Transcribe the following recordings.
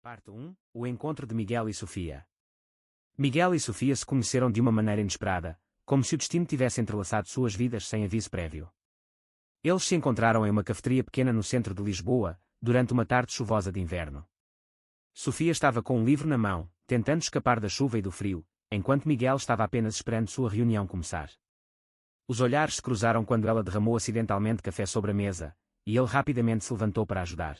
Parte 1. O encontro de Miguel e Sofia. Miguel e Sofia se conheceram de uma maneira inesperada, como se o destino tivesse entrelaçado suas vidas sem aviso prévio. Eles se encontraram em uma cafeteria pequena no centro de Lisboa, durante uma tarde chuvosa de inverno. Sofia estava com um livro na mão, tentando escapar da chuva e do frio, enquanto Miguel estava apenas esperando sua reunião começar. Os olhares se cruzaram quando ela derramou acidentalmente café sobre a mesa, e ele rapidamente se levantou para ajudar.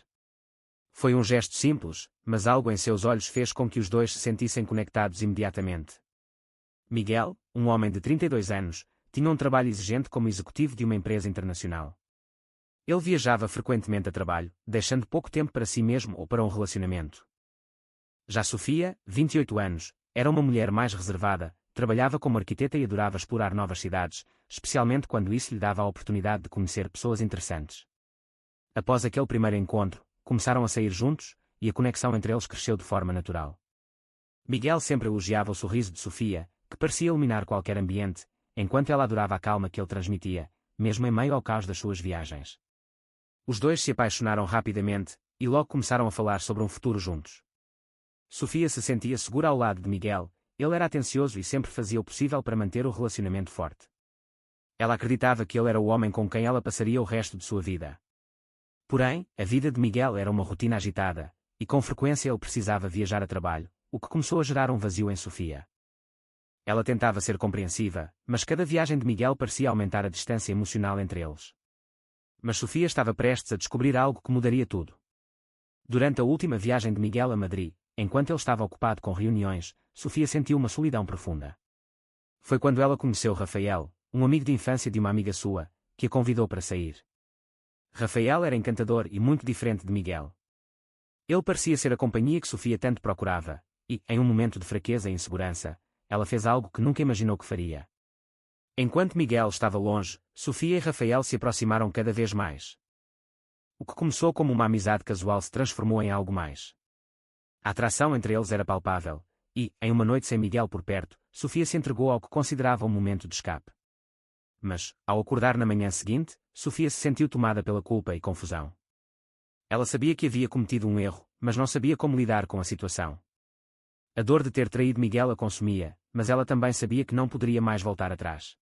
Foi um gesto simples, mas algo em seus olhos fez com que os dois se sentissem conectados imediatamente. Miguel, um homem de 32 anos, tinha um trabalho exigente como executivo de uma empresa internacional. Ele viajava frequentemente a trabalho, deixando pouco tempo para si mesmo ou para um relacionamento. Já Sofia, 28 anos, era uma mulher mais reservada, trabalhava como arquiteta e adorava explorar novas cidades, especialmente quando isso lhe dava a oportunidade de conhecer pessoas interessantes. Após aquele primeiro encontro, começaram a sair juntos, e a conexão entre eles cresceu de forma natural. Miguel sempre elogiava o sorriso de Sofia, que parecia iluminar qualquer ambiente, enquanto ela adorava a calma que ele transmitia, mesmo em meio ao caos das suas viagens. Os dois se apaixonaram rapidamente, e logo começaram a falar sobre um futuro juntos. Sofia se sentia segura ao lado de Miguel, ele era atencioso e sempre fazia o possível para manter o relacionamento forte. Ela acreditava que ele era o homem com quem ela passaria o resto de sua vida. Porém, a vida de Miguel era uma rotina agitada, e com frequência ele precisava viajar a trabalho, o que começou a gerar um vazio em Sofia. Ela tentava ser compreensiva, mas cada viagem de Miguel parecia aumentar a distância emocional entre eles. Mas Sofia estava prestes a descobrir algo que mudaria tudo. Durante a última viagem de Miguel a Madrid, enquanto ele estava ocupado com reuniões, Sofia sentiu uma solidão profunda. Foi quando ela conheceu Rafael, um amigo de infância de uma amiga sua, que a convidou para sair. Rafael era encantador e muito diferente de Miguel. Ele parecia ser a companhia que Sofia tanto procurava, e, em um momento de fraqueza e insegurança, ela fez algo que nunca imaginou que faria. Enquanto Miguel estava longe, Sofia e Rafael se aproximaram cada vez mais. O que começou como uma amizade casual se transformou em algo mais. A atração entre eles era palpável, e, em uma noite sem Miguel por perto, Sofia se entregou ao que considerava um momento de escape. Mas, ao acordar na manhã seguinte, Sofia se sentiu tomada pela culpa e confusão. Ela sabia que havia cometido um erro, mas não sabia como lidar com a situação. A dor de ter traído Miguel a consumia, mas ela também sabia que não poderia mais voltar atrás.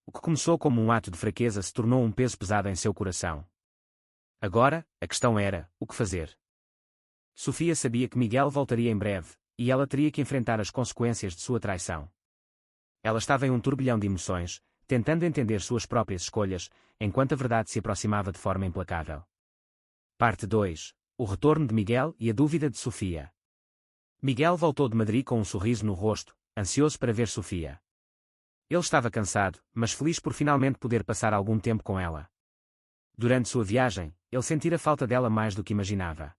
O que começou como um ato de fraqueza se tornou um peso pesado em seu coração. Agora, a questão era, o que fazer? Sofia sabia que Miguel voltaria em breve, e ela teria que enfrentar as consequências de sua traição. Ela estava em um turbilhão de emoções, tentando entender suas próprias escolhas, enquanto a verdade se aproximava de forma implacável. Parte 2. O retorno de Miguel e a dúvida de Sofia. Miguel voltou de Madrid com um sorriso no rosto, ansioso para ver Sofia. Ele estava cansado, mas feliz por finalmente poder passar algum tempo com ela. Durante sua viagem, ele sentira falta dela mais do que imaginava.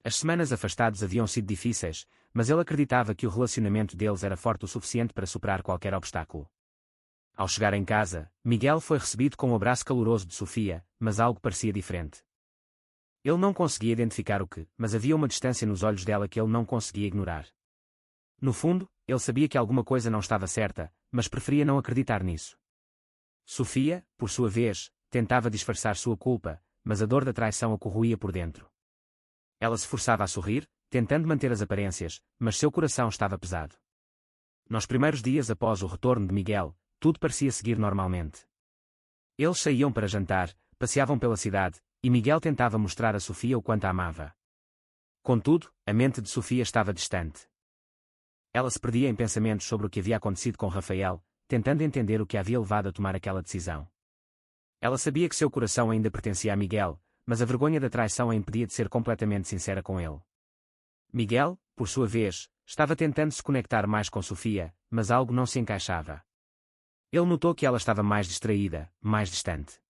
As semanas afastados haviam sido difíceis, mas ele acreditava que o relacionamento deles era forte o suficiente para superar qualquer obstáculo. Ao chegar em casa, Miguel foi recebido com um abraço caloroso de Sofia, mas algo parecia diferente. Ele não conseguia identificar o que, mas havia uma distância nos olhos dela que ele não conseguia ignorar. No fundo, ele sabia que alguma coisa não estava certa, mas preferia não acreditar nisso. Sofia, por sua vez, tentava disfarçar sua culpa, mas a dor da traição a corroía por dentro. Ela se forçava a sorrir, tentando manter as aparências, mas seu coração estava pesado. Nos primeiros dias após o retorno de Miguel, tudo parecia seguir normalmente. Eles saíam para jantar, passeavam pela cidade, e Miguel tentava mostrar a Sofia o quanto a amava. Contudo, a mente de Sofia estava distante. Ela se perdia em pensamentos sobre o que havia acontecido com Rafael, tentando entender o que a havia levado a tomar aquela decisão. Ela sabia que seu coração ainda pertencia a Miguel, mas a vergonha da traição a impedia de ser completamente sincera com ele. Miguel, por sua vez, estava tentando se conectar mais com Sofia, mas algo não se encaixava. Ele notou que ela estava mais distraída, mais distante.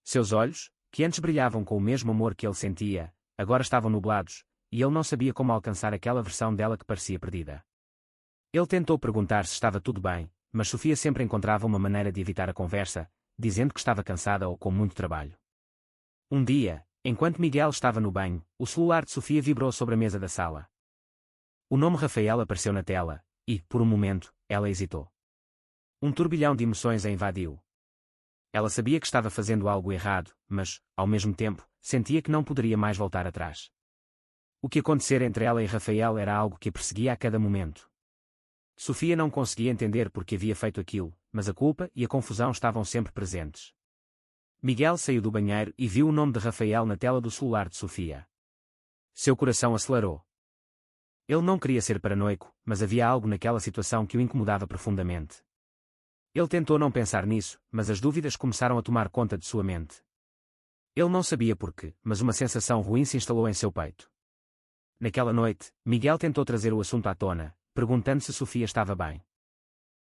Seus olhos, que antes brilhavam com o mesmo amor que ele sentia, agora estavam nublados, e ele não sabia como alcançar aquela versão dela que parecia perdida. Ele tentou perguntar se estava tudo bem, mas Sofia sempre encontrava uma maneira de evitar a conversa, dizendo que estava cansada ou com muito trabalho. Um dia, enquanto Miguel estava no banho, o celular de Sofia vibrou sobre a mesa da sala. O nome Rafael apareceu na tela, e, por um momento, ela hesitou. Um turbilhão de emoções a invadiu. Ela sabia que estava fazendo algo errado, mas, ao mesmo tempo, sentia que não poderia mais voltar atrás. O que acontecera entre ela e Rafael era algo que a perseguia a cada momento. Sofia não conseguia entender por que havia feito aquilo, mas a culpa e a confusão estavam sempre presentes. Miguel saiu do banheiro e viu o nome de Rafael na tela do celular de Sofia. Seu coração acelerou. Ele não queria ser paranoico, mas havia algo naquela situação que o incomodava profundamente. Ele tentou não pensar nisso, mas as dúvidas começaram a tomar conta de sua mente. Ele não sabia porquê, mas uma sensação ruim se instalou em seu peito. Naquela noite, Miguel tentou trazer o assunto à tona, perguntando se Sofia estava bem.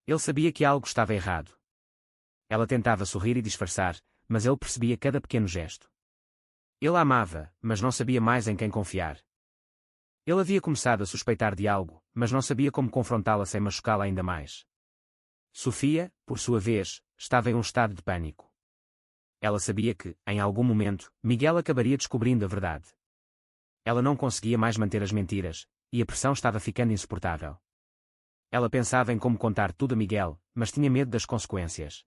Ele sabia que algo estava errado. Ela tentava sorrir e disfarçar, mas ele percebia cada pequeno gesto. Ele a amava, mas não sabia mais em quem confiar. Ele havia começado a suspeitar de algo, mas não sabia como confrontá-la sem machucá-la ainda mais. Sofia, por sua vez, estava em um estado de pânico. Ela sabia que, em algum momento, Miguel acabaria descobrindo a verdade. Ela não conseguia mais manter as mentiras, e a pressão estava ficando insuportável. Ela pensava em como contar tudo a Miguel, mas tinha medo das consequências.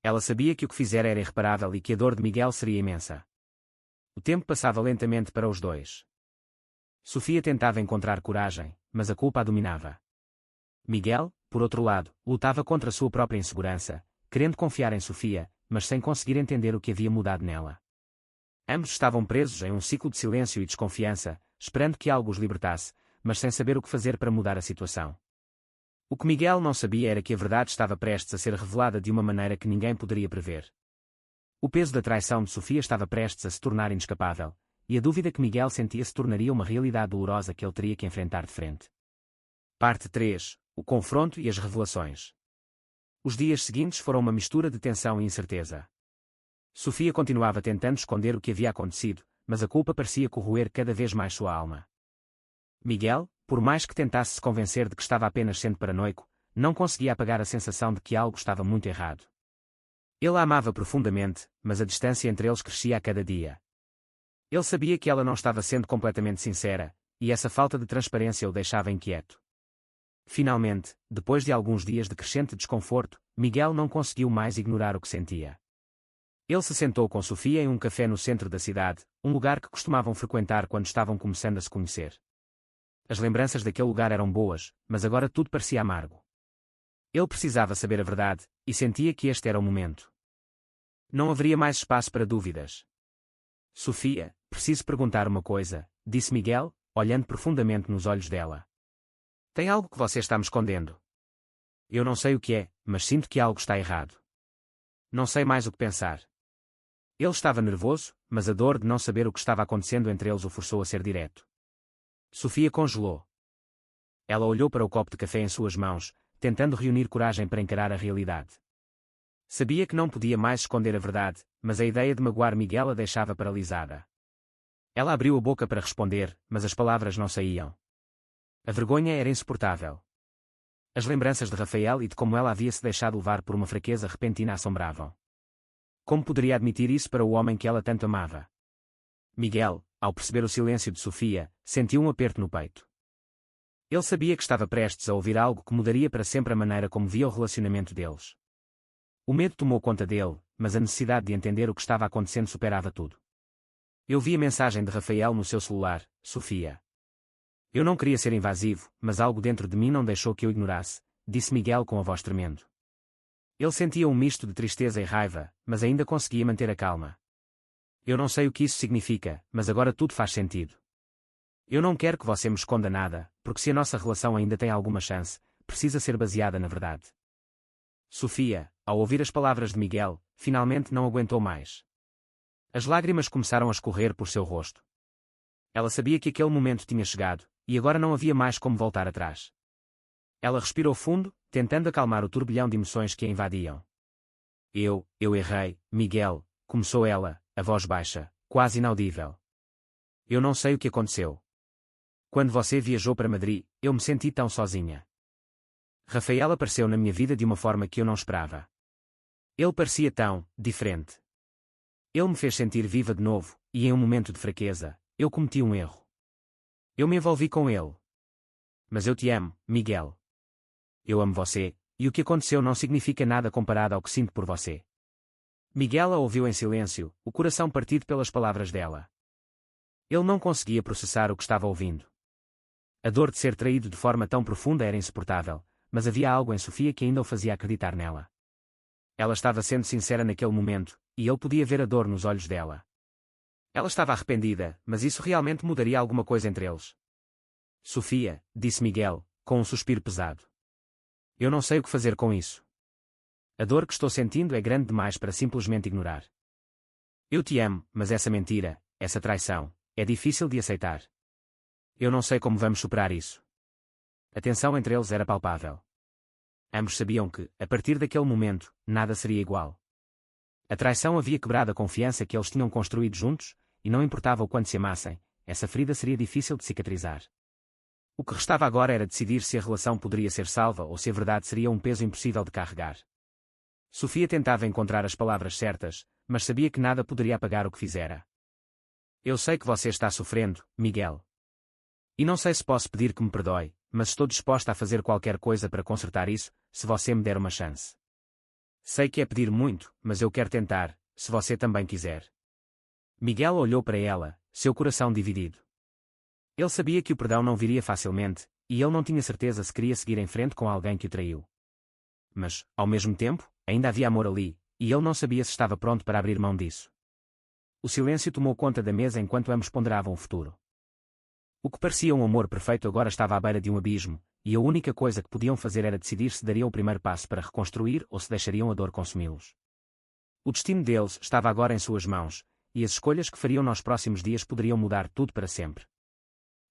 Ela sabia que o que fizera era irreparável e que a dor de Miguel seria imensa. O tempo passava lentamente para os dois. Sofia tentava encontrar coragem, mas a culpa a dominava. Miguel, por outro lado, lutava contra sua própria insegurança, querendo confiar em Sofia, mas sem conseguir entender o que havia mudado nela. Ambos estavam presos em um ciclo de silêncio e desconfiança, esperando que algo os libertasse, mas sem saber o que fazer para mudar a situação. O que Miguel não sabia era que a verdade estava prestes a ser revelada de uma maneira que ninguém poderia prever. O peso da traição de Sofia estava prestes a se tornar inescapável, e a dúvida que Miguel sentia se tornaria uma realidade dolorosa que ele teria que enfrentar de frente. Parte 3. O confronto e as revelações. Os dias seguintes foram uma mistura de tensão e incerteza. Sofia continuava tentando esconder o que havia acontecido, mas a culpa parecia corroer cada vez mais sua alma. Miguel, por mais que tentasse se convencer de que estava apenas sendo paranoico, não conseguia apagar a sensação de que algo estava muito errado. Ele a amava profundamente, mas a distância entre eles crescia a cada dia. Ele sabia que ela não estava sendo completamente sincera, e essa falta de transparência o deixava inquieto. Finalmente, depois de alguns dias de crescente desconforto, Miguel não conseguiu mais ignorar o que sentia. Ele se sentou com Sofia em um café no centro da cidade, um lugar que costumavam frequentar quando estavam começando a se conhecer. As lembranças daquele lugar eram boas, mas agora tudo parecia amargo. Ele precisava saber a verdade, e sentia que este era o momento. Não haveria mais espaço para dúvidas. Sofia, preciso perguntar uma coisa, disse Miguel, olhando profundamente nos olhos dela. Tem algo que você está me escondendo? Eu não sei o que é, mas sinto que algo está errado. Não sei mais o que pensar. Ele estava nervoso, mas a dor de não saber o que estava acontecendo entre eles o forçou a ser direto. Sofia congelou. Ela olhou para o copo de café em suas mãos, tentando reunir coragem para encarar a realidade. Sabia que não podia mais esconder a verdade, mas a ideia de magoar Miguel a deixava paralisada. Ela abriu a boca para responder, mas as palavras não saíam. A vergonha era insuportável. As lembranças de Rafael e de como ela havia se deixado levar por uma fraqueza repentina a assombravam. Como poderia admitir isso para o homem que ela tanto amava? Miguel, ao perceber o silêncio de Sofia, sentiu um aperto no peito. Ele sabia que estava prestes a ouvir algo que mudaria para sempre a maneira como via o relacionamento deles. O medo tomou conta dele, mas a necessidade de entender o que estava acontecendo superava tudo. Eu vi a mensagem de Rafael no seu celular, Sofia. Eu não queria ser invasivo, mas algo dentro de mim não deixou que eu ignorasse, disse Miguel com a voz tremendo. Ele sentia um misto de tristeza e raiva, mas ainda conseguia manter a calma. Eu não sei o que isso significa, mas agora tudo faz sentido. Eu não quero que você me esconda nada, porque se a nossa relação ainda tem alguma chance, precisa ser baseada na verdade. Sofia, ao ouvir as palavras de Miguel, finalmente não aguentou mais. As lágrimas começaram a escorrer por seu rosto. Ela sabia que aquele momento tinha chegado, e agora não havia mais como voltar atrás. Ela respirou fundo, tentando acalmar o turbilhão de emoções que a invadiam. Eu errei, Miguel, começou ela, a voz baixa, quase inaudível. Eu não sei o que aconteceu. Quando você viajou para Madrid, eu me senti tão sozinha. Rafael apareceu na minha vida de uma forma que eu não esperava. Ele parecia tão diferente. Ele me fez sentir viva de novo, e em um momento de fraqueza, eu cometi um erro. Eu me envolvi com ele. Mas eu te amo, Miguel. Eu amo você, e o que aconteceu não significa nada comparado ao que sinto por você. Miguel a ouviu em silêncio, o coração partido pelas palavras dela. Ele não conseguia processar o que estava ouvindo. A dor de ser traído de forma tão profunda era insuportável, mas havia algo em Sofia que ainda o fazia acreditar nela. Ela estava sendo sincera naquele momento, e ele podia ver a dor nos olhos dela. Ela estava arrependida, mas isso realmente mudaria alguma coisa entre eles. Sofia, disse Miguel, com um suspiro pesado. Eu não sei o que fazer com isso. A dor que estou sentindo é grande demais para simplesmente ignorar. Eu te amo, mas essa mentira, essa traição, é difícil de aceitar. Eu não sei como vamos superar isso. A tensão entre eles era palpável. Ambos sabiam que, a partir daquele momento, nada seria igual. A traição havia quebrado a confiança que eles tinham construído juntos, e não importava o quanto se amassem, essa ferida seria difícil de cicatrizar. O que restava agora era decidir se a relação poderia ser salva ou se a verdade seria um peso impossível de carregar. Sofia tentava encontrar as palavras certas, mas sabia que nada poderia apagar o que fizera. Eu sei que você está sofrendo, Miguel. E não sei se posso pedir que me perdoe, mas estou disposta a fazer qualquer coisa para consertar isso, se você me der uma chance. Sei que é pedir muito, mas eu quero tentar, se você também quiser. Miguel olhou para ela, seu coração dividido. Ele sabia que o perdão não viria facilmente, e ele não tinha certeza se queria seguir em frente com alguém que o traiu. Mas, ao mesmo tempo, ainda havia amor ali, e ele não sabia se estava pronto para abrir mão disso. O silêncio tomou conta da mesa enquanto ambos ponderavam o futuro. O que parecia um amor perfeito agora estava à beira de um abismo, e a única coisa que podiam fazer era decidir se dariam o primeiro passo para reconstruir ou se deixariam a dor consumi-los. O destino deles estava agora em suas mãos, e as escolhas que fariam nos próximos dias poderiam mudar tudo para sempre.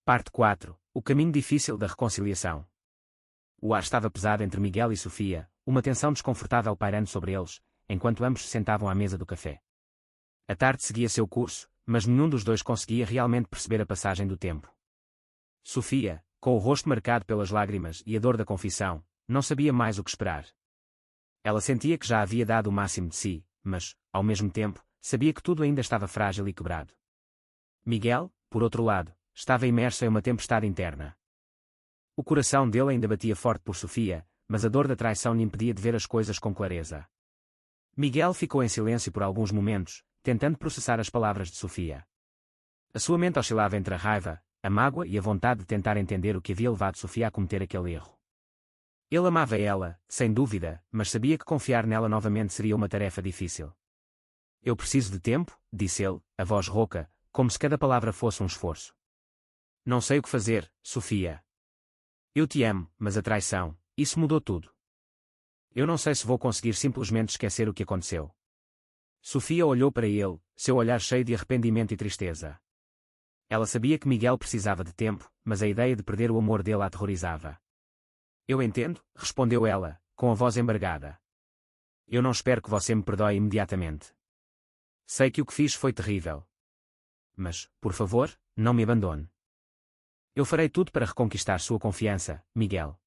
Parte 4. O caminho difícil da reconciliação. O ar estava pesado entre Miguel e Sofia, uma tensão desconfortável pairando sobre eles, enquanto ambos se sentavam à mesa do café. A tarde seguia seu curso, mas nenhum dos dois conseguia realmente perceber a passagem do tempo. Sofia, com o rosto marcado pelas lágrimas e a dor da confissão, não sabia mais o que esperar. Ela sentia que já havia dado o máximo de si, mas, ao mesmo tempo, sabia que tudo ainda estava frágil e quebrado. Miguel, por outro lado, estava imerso em uma tempestade interna. O coração dele ainda batia forte por Sofia, mas a dor da traição lhe impedia de ver as coisas com clareza. Miguel ficou em silêncio por alguns momentos, tentando processar as palavras de Sofia. A sua mente oscilava entre a raiva, a mágoa e a vontade de tentar entender o que havia levado Sofia a cometer aquele erro. Ele amava ela, sem dúvida, mas sabia que confiar nela novamente seria uma tarefa difícil. Eu preciso de tempo, disse ele, a voz rouca, como se cada palavra fosse um esforço. Não sei o que fazer, Sofia. Eu te amo, mas a traição, isso mudou tudo. Eu não sei se vou conseguir simplesmente esquecer o que aconteceu. Sofia olhou para ele, seu olhar cheio de arrependimento e tristeza. Ela sabia que Miguel precisava de tempo, mas a ideia de perder o amor dele a aterrorizava. Eu entendo, respondeu ela, com a voz embargada. Eu não espero que você me perdoe imediatamente. Sei que o que fiz foi terrível. Mas, por favor, não me abandone. Eu farei tudo para reconquistar sua confiança, Miguel.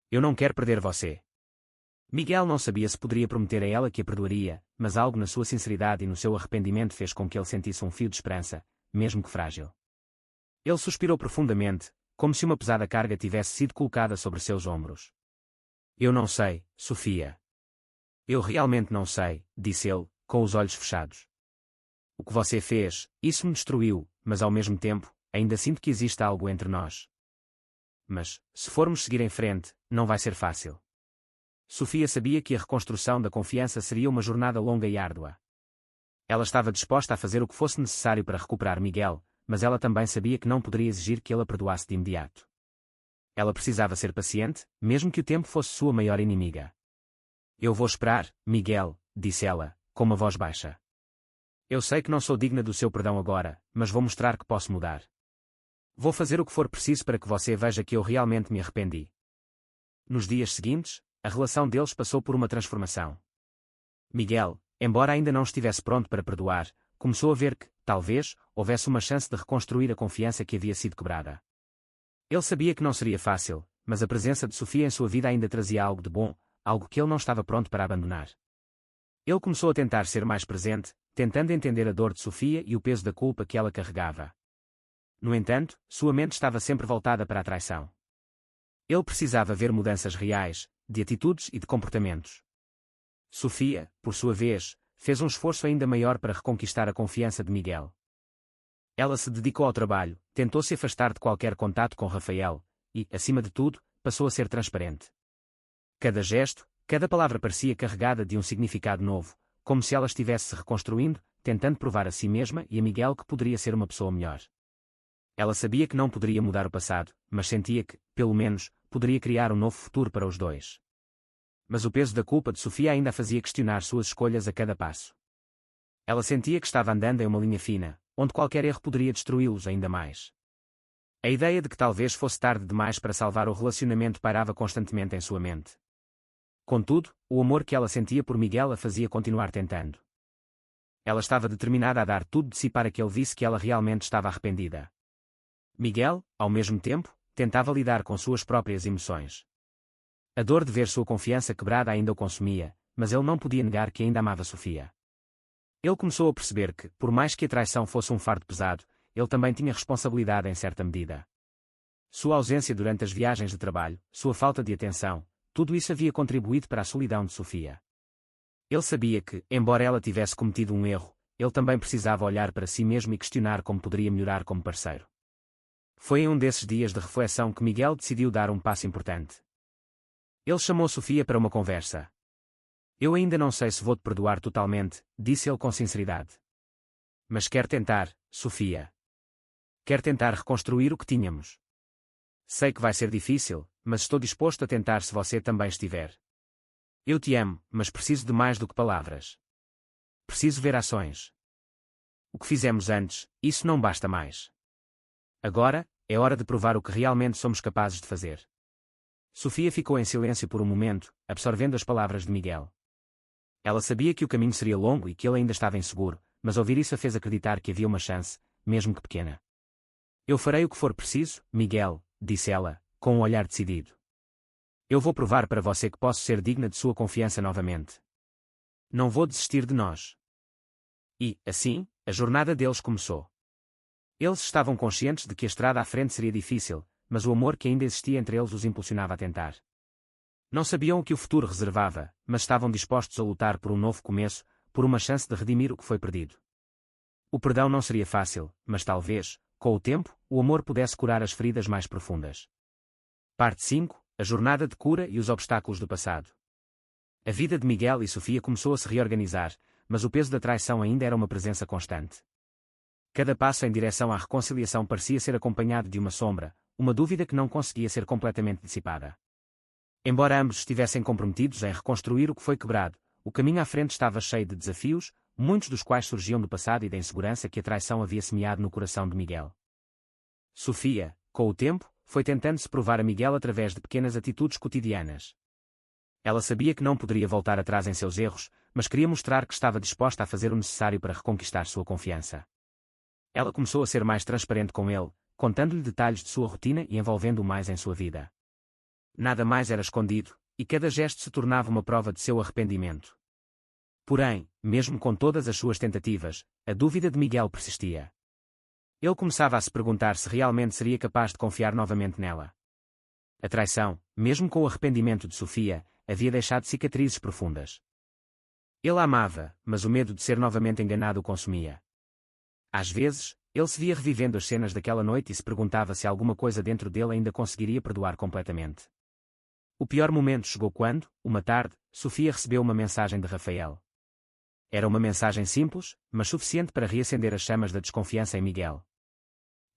Eu não quero perder você. Miguel não sabia se poderia prometer a ela que a perdoaria, mas algo na sua sinceridade e no seu arrependimento fez com que ele sentisse um fio de esperança, mesmo que frágil. Ele suspirou profundamente, como se uma pesada carga tivesse sido colocada sobre seus ombros. Eu não sei, Sofia. Eu realmente não sei, disse ele, com os olhos fechados. O que você fez, isso me destruiu, mas ao mesmo tempo, ainda sinto que existe algo entre nós. Mas, se formos seguir em frente, não vai ser fácil. Sofia sabia que a reconstrução da confiança seria uma jornada longa e árdua. Ela estava disposta a fazer o que fosse necessário para recuperar Miguel, mas ela também sabia que não poderia exigir que ele a perdoasse de imediato. Ela precisava ser paciente, mesmo que o tempo fosse sua maior inimiga. Eu vou esperar, Miguel, disse ela, com uma voz baixa. Eu sei que não sou digna do seu perdão agora, mas vou mostrar que posso mudar. Vou fazer o que for preciso para que você veja que eu realmente me arrependi. Nos dias seguintes, a relação deles passou por uma transformação. Miguel, embora ainda não estivesse pronto para perdoar, começou a ver que, talvez, houvesse uma chance de reconstruir a confiança que havia sido quebrada. Ele sabia que não seria fácil, mas a presença de Sofia em sua vida ainda trazia algo de bom, algo que ele não estava pronto para abandonar. Ele começou a tentar ser mais presente, tentando entender a dor de Sofia e o peso da culpa que ela carregava. No entanto, sua mente estava sempre voltada para a traição. Ele precisava ver mudanças reais, de atitudes e de comportamentos. Sofia, por sua vez, fez um esforço ainda maior para reconquistar a confiança de Miguel. Ela se dedicou ao trabalho, tentou se afastar de qualquer contato com Rafael, e, acima de tudo, passou a ser transparente. Cada gesto, cada palavra parecia carregada de um significado novo, como se ela estivesse se reconstruindo, tentando provar a si mesma e a Miguel que poderia ser uma pessoa melhor. Ela sabia que não poderia mudar o passado, mas sentia que, pelo menos, poderia criar um novo futuro para os dois. Mas o peso da culpa de Sofia ainda a fazia questionar suas escolhas a cada passo. Ela sentia que estava andando em uma linha fina, onde qualquer erro poderia destruí-los ainda mais. A ideia de que talvez fosse tarde demais para salvar o relacionamento pairava constantemente em sua mente. Contudo, o amor que ela sentia por Miguel a fazia continuar tentando. Ela estava determinada a dar tudo de si para que ele visse que ela realmente estava arrependida. Miguel, ao mesmo tempo, tentava lidar com suas próprias emoções. A dor de ver sua confiança quebrada ainda o consumia, mas ele não podia negar que ainda amava Sofia. Ele começou a perceber que, por mais que a traição fosse um fardo pesado, ele também tinha responsabilidade em certa medida. Sua ausência durante as viagens de trabalho, sua falta de atenção, tudo isso havia contribuído para a solidão de Sofia. Ele sabia que, embora ela tivesse cometido um erro, ele também precisava olhar para si mesmo e questionar como poderia melhorar como parceiro. Foi em um desses dias de reflexão que Miguel decidiu dar um passo importante. Ele chamou Sofia para uma conversa. Eu ainda não sei se vou te perdoar totalmente, disse ele com sinceridade. Mas quero tentar, Sofia. Quero tentar reconstruir o que tínhamos. Sei que vai ser difícil, mas estou disposto a tentar se você também estiver. Eu te amo, mas preciso de mais do que palavras. Preciso ver ações. O que fizemos antes, isso não basta mais. Agora, é hora de provar o que realmente somos capazes de fazer. Sofia ficou em silêncio por um momento, absorvendo as palavras de Miguel. Ela sabia que o caminho seria longo e que ele ainda estava inseguro, mas ouvir isso a fez acreditar que havia uma chance, mesmo que pequena. Eu farei o que for preciso, Miguel, disse ela, com um olhar decidido. Eu vou provar para você que posso ser digna de sua confiança novamente. Não vou desistir de nós. E, assim, a jornada deles começou. Eles estavam conscientes de que a estrada à frente seria difícil, mas o amor que ainda existia entre eles os impulsionava a tentar. Não sabiam o que o futuro reservava, mas estavam dispostos a lutar por um novo começo, por uma chance de redimir o que foi perdido. O perdão não seria fácil, mas talvez, com o tempo, o amor pudesse curar as feridas mais profundas. Parte 5. A jornada de cura e os obstáculos do passado. A vida de Miguel e Sofia começou a se reorganizar, mas o peso da traição ainda era uma presença constante. Cada passo em direção à reconciliação parecia ser acompanhado de uma sombra, uma dúvida que não conseguia ser completamente dissipada. Embora ambos estivessem comprometidos em reconstruir o que foi quebrado, o caminho à frente estava cheio de desafios, muitos dos quais surgiam do passado e da insegurança que a traição havia semeado no coração de Miguel. Sofia, com o tempo, foi tentando se provar a Miguel através de pequenas atitudes cotidianas. Ela sabia que não poderia voltar atrás em seus erros, mas queria mostrar que estava disposta a fazer o necessário para reconquistar sua confiança. Ela começou a ser mais transparente com ele, contando-lhe detalhes de sua rotina e envolvendo-o mais em sua vida. Nada mais era escondido, e cada gesto se tornava uma prova de seu arrependimento. Porém, mesmo com todas as suas tentativas, a dúvida de Miguel persistia. Ele começava a se perguntar se realmente seria capaz de confiar novamente nela. A traição, mesmo com o arrependimento de Sofia, havia deixado cicatrizes profundas. Ele a amava, mas o medo de ser novamente enganado o consumia. Às vezes, ele se via revivendo as cenas daquela noite e se perguntava se alguma coisa dentro dele ainda conseguiria perdoar completamente. O pior momento chegou quando, uma tarde, Sofia recebeu uma mensagem de Rafael. Era uma mensagem simples, mas suficiente para reacender as chamas da desconfiança em Miguel.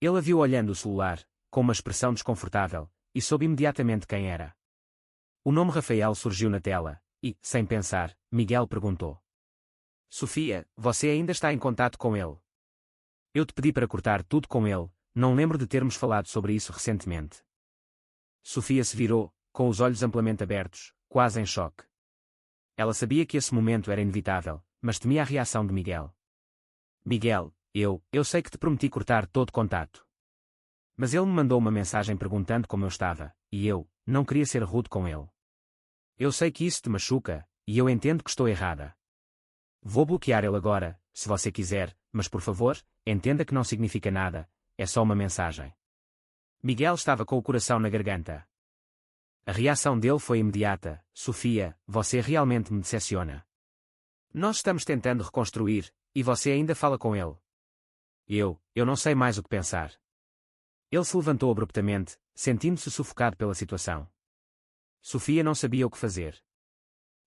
Ele a viu olhando o celular, com uma expressão desconfortável, e soube imediatamente quem era. O nome Rafael surgiu na tela, e, sem pensar, Miguel perguntou. Sofia, você ainda está em contato com ele? Eu te pedi para cortar tudo com ele, não lembro de termos falado sobre isso recentemente. Sofia se virou, com os olhos amplamente abertos, quase em choque. Ela sabia que esse momento era inevitável, mas temia a reação de Miguel. Miguel, eu sei que te prometi cortar todo contato. Mas ele me mandou uma mensagem perguntando como eu estava, e eu não queria ser rude com ele. Eu sei que isso te machuca, e eu entendo que estou errada. Vou bloquear ele agora, se você quiser, mas por favor, entenda que não significa nada, é só uma mensagem. Miguel estava com o coração na garganta. A reação dele foi imediata. Sofia, você realmente me decepciona. Nós estamos tentando reconstruir, e você ainda fala com ele. Eu não sei mais o que pensar. Ele se levantou abruptamente, sentindo-se sufocado pela situação. Sofia não sabia o que fazer.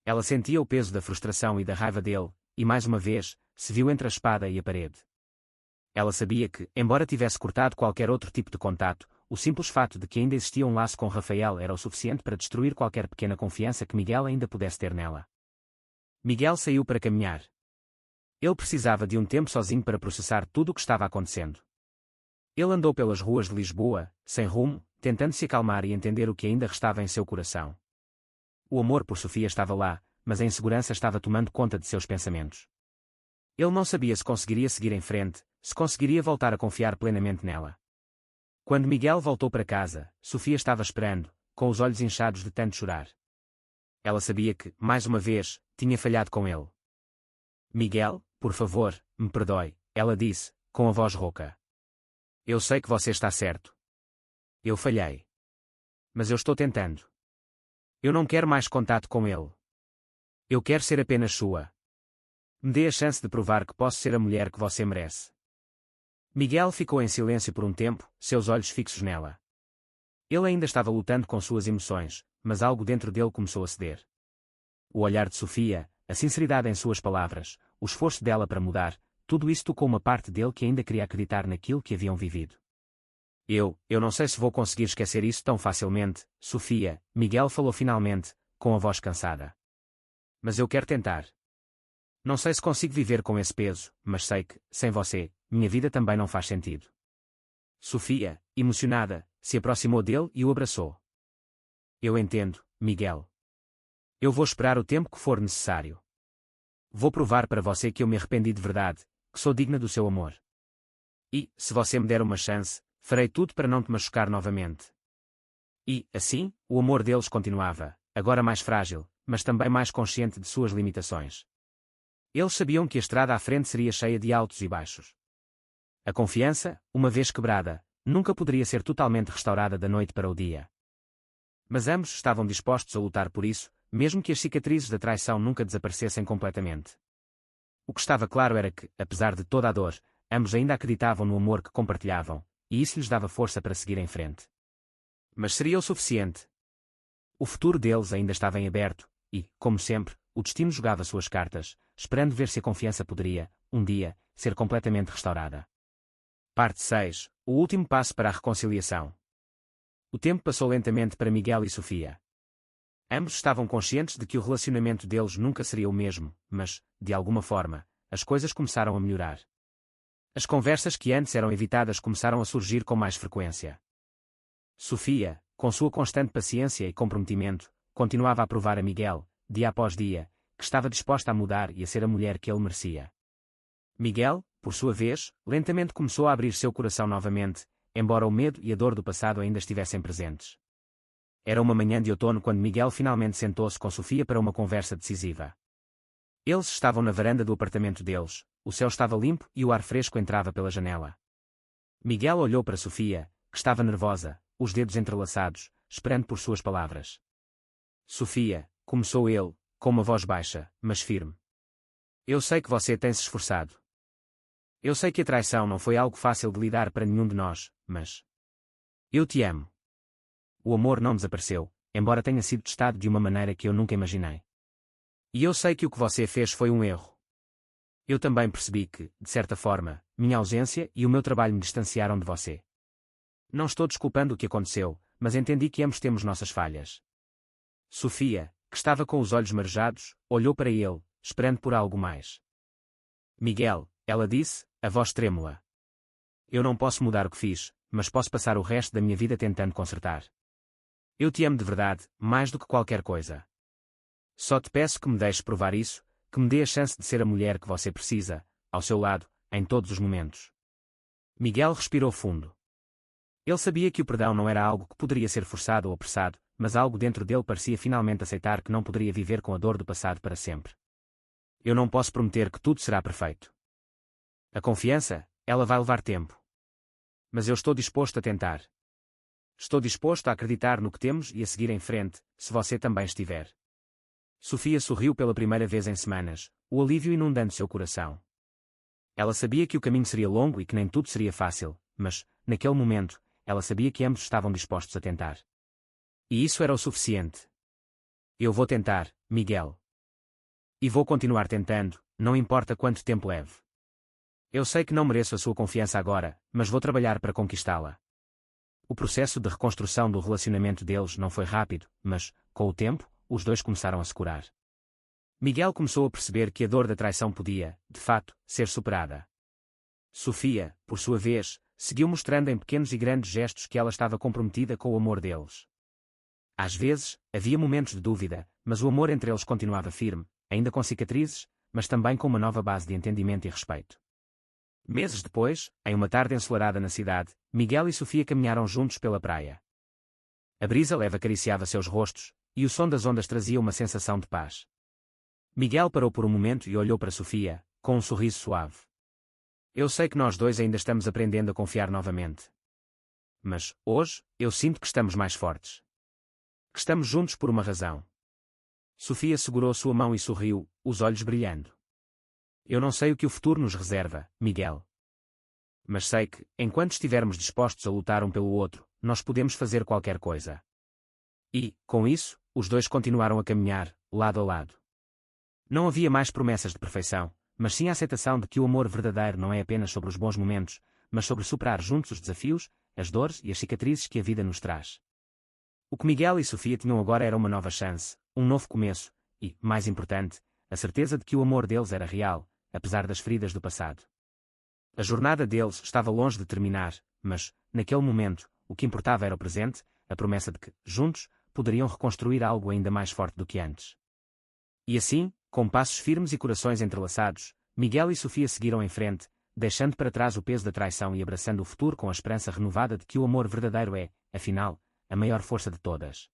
Ela sentia o peso da frustração e da raiva dele, e mais uma vez, se viu entre a espada e a parede. Ela sabia que, embora tivesse cortado qualquer outro tipo de contato, o simples fato de que ainda existia um laço com Rafael era o suficiente para destruir qualquer pequena confiança que Miguel ainda pudesse ter nela. Miguel saiu para caminhar. Ele precisava de um tempo sozinho para processar tudo o que estava acontecendo. Ele andou pelas ruas de Lisboa, sem rumo, tentando se acalmar e entender o que ainda restava em seu coração. O amor por Sofia estava lá, mas a insegurança estava tomando conta de seus pensamentos. Ele não sabia se conseguiria seguir em frente, se conseguiria voltar a confiar plenamente nela. Quando Miguel voltou para casa, Sofia estava esperando, com os olhos inchados de tanto chorar. Ela sabia que, mais uma vez, tinha falhado com ele. Miguel, por favor, me perdoe, ela disse, com a voz rouca. Eu sei que você está certo. Eu falhei. Mas eu estou tentando. Eu não quero mais contato com ele. Eu quero ser apenas sua. Me dê a chance de provar que posso ser a mulher que você merece. Miguel ficou em silêncio por um tempo, seus olhos fixos nela. Ele ainda estava lutando com suas emoções, mas algo dentro dele começou a ceder. O olhar de Sofia, a sinceridade em suas palavras, o esforço dela para mudar, tudo isso tocou uma parte dele que ainda queria acreditar naquilo que haviam vivido. Eu não sei se vou conseguir esquecer isso tão facilmente, Sofia, Miguel falou finalmente, com a voz cansada. Mas eu quero tentar. Não sei se consigo viver com esse peso, mas sei que, sem você, minha vida também não faz sentido. Sofia, emocionada, se aproximou dele e o abraçou. Eu entendo, Miguel. Eu vou esperar o tempo que for necessário. Vou provar para você que eu me arrependi de verdade, que sou digna do seu amor. E, se você me der uma chance, farei tudo para não te machucar novamente. E, assim, o amor deles continuava, agora mais frágil, mas também mais consciente de suas limitações. Eles sabiam que a estrada à frente seria cheia de altos e baixos. A confiança, uma vez quebrada, nunca poderia ser totalmente restaurada da noite para o dia. Mas ambos estavam dispostos a lutar por isso, mesmo que as cicatrizes da traição nunca desaparecessem completamente. O que estava claro era que, apesar de toda a dor, ambos ainda acreditavam no amor que compartilhavam, e isso lhes dava força para seguir em frente. Mas seria o suficiente? O futuro deles ainda estava em aberto, e, como sempre, o destino jogava suas cartas, esperando ver se a confiança poderia, um dia, ser completamente restaurada. Parte 6. O último passo para a reconciliação. O tempo passou lentamente para Miguel e Sofia. Ambos estavam conscientes de que o relacionamento deles nunca seria o mesmo, mas, de alguma forma, as coisas começaram a melhorar. As conversas que antes eram evitadas começaram a surgir com mais frequência. Sofia, com sua constante paciência e comprometimento, continuava a provar a Miguel, dia após dia, que estava disposta a mudar e a ser a mulher que ele merecia. Miguel, por sua vez, lentamente começou a abrir seu coração novamente, embora o medo e a dor do passado ainda estivessem presentes. Era uma manhã de outono quando Miguel finalmente sentou-se com Sofia para uma conversa decisiva. Eles estavam na varanda do apartamento deles, o céu estava limpo e o ar fresco entrava pela janela. Miguel olhou para Sofia, que estava nervosa, os dedos entrelaçados, esperando por suas palavras. Sofia, começou ele, com uma voz baixa, mas firme. Eu sei que você tem se esforçado. Eu sei que a traição não foi algo fácil de lidar para nenhum de nós, mas... Eu te amo. O amor não desapareceu, embora tenha sido testado de uma maneira que eu nunca imaginei. E eu sei que o que você fez foi um erro. Eu também percebi que, de certa forma, minha ausência e o meu trabalho me distanciaram de você. Não estou desculpando o que aconteceu, mas entendi que ambos temos nossas falhas. Sofia, que estava com os olhos marejados, olhou para ele, esperando por algo mais. Miguel, ela disse, a voz trêmula. Eu não posso mudar o que fiz, mas posso passar o resto da minha vida tentando consertar. Eu te amo de verdade, mais do que qualquer coisa. Só te peço que me deixes provar isso, que me dê a chance de ser a mulher que você precisa, ao seu lado, em todos os momentos. Miguel respirou fundo. Ele sabia que o perdão não era algo que poderia ser forçado ou apressado, mas algo dentro dele parecia finalmente aceitar que não poderia viver com a dor do passado para sempre. Eu não posso prometer que tudo será perfeito. A confiança, ela vai levar tempo. Mas eu estou disposto a tentar. Estou disposto a acreditar no que temos e a seguir em frente, se você também estiver. Sofia sorriu pela primeira vez em semanas, o alívio inundando seu coração. Ela sabia que o caminho seria longo e que nem tudo seria fácil, mas, naquele momento, ela sabia que ambos estavam dispostos a tentar. E isso era o suficiente. Eu vou tentar, Miguel. E vou continuar tentando, não importa quanto tempo leve. Eu sei que não mereço a sua confiança agora, mas vou trabalhar para conquistá-la. O processo de reconstrução do relacionamento deles não foi rápido, mas, com o tempo, os dois começaram a se curar. Miguel começou a perceber que a dor da traição podia, de fato, ser superada. Sofia, por sua vez, seguiu mostrando em pequenos e grandes gestos que ela estava comprometida com o amor deles. Às vezes, havia momentos de dúvida, mas o amor entre eles continuava firme, ainda com cicatrizes, mas também com uma nova base de entendimento e respeito. Meses depois, em uma tarde ensolarada na cidade, Miguel e Sofia caminharam juntos pela praia. A brisa leve acariciava seus rostos, e o som das ondas trazia uma sensação de paz. Miguel parou por um momento e olhou para Sofia, com um sorriso suave. Eu sei que nós dois ainda estamos aprendendo a confiar novamente. Mas, hoje, eu sinto que estamos mais fortes. Que estamos juntos por uma razão. Sofia segurou sua mão e sorriu, os olhos brilhando. Eu não sei o que o futuro nos reserva, Miguel. Mas sei que, enquanto estivermos dispostos a lutar um pelo outro, nós podemos fazer qualquer coisa. E, com isso, os dois continuaram a caminhar, lado a lado. Não havia mais promessas de perfeição, mas sim a aceitação de que o amor verdadeiro não é apenas sobre os bons momentos, mas sobre superar juntos os desafios, as dores e as cicatrizes que a vida nos traz. O que Miguel e Sofia tinham agora era uma nova chance, um novo começo, e, mais importante, a certeza de que o amor deles era real, apesar das feridas do passado. A jornada deles estava longe de terminar, mas, naquele momento, o que importava era o presente, a promessa de que, juntos, poderiam reconstruir algo ainda mais forte do que antes. E assim, com passos firmes e corações entrelaçados, Miguel e Sofia seguiram em frente, deixando para trás o peso da traição e abraçando o futuro com a esperança renovada de que o amor verdadeiro é, afinal, a maior força de todas.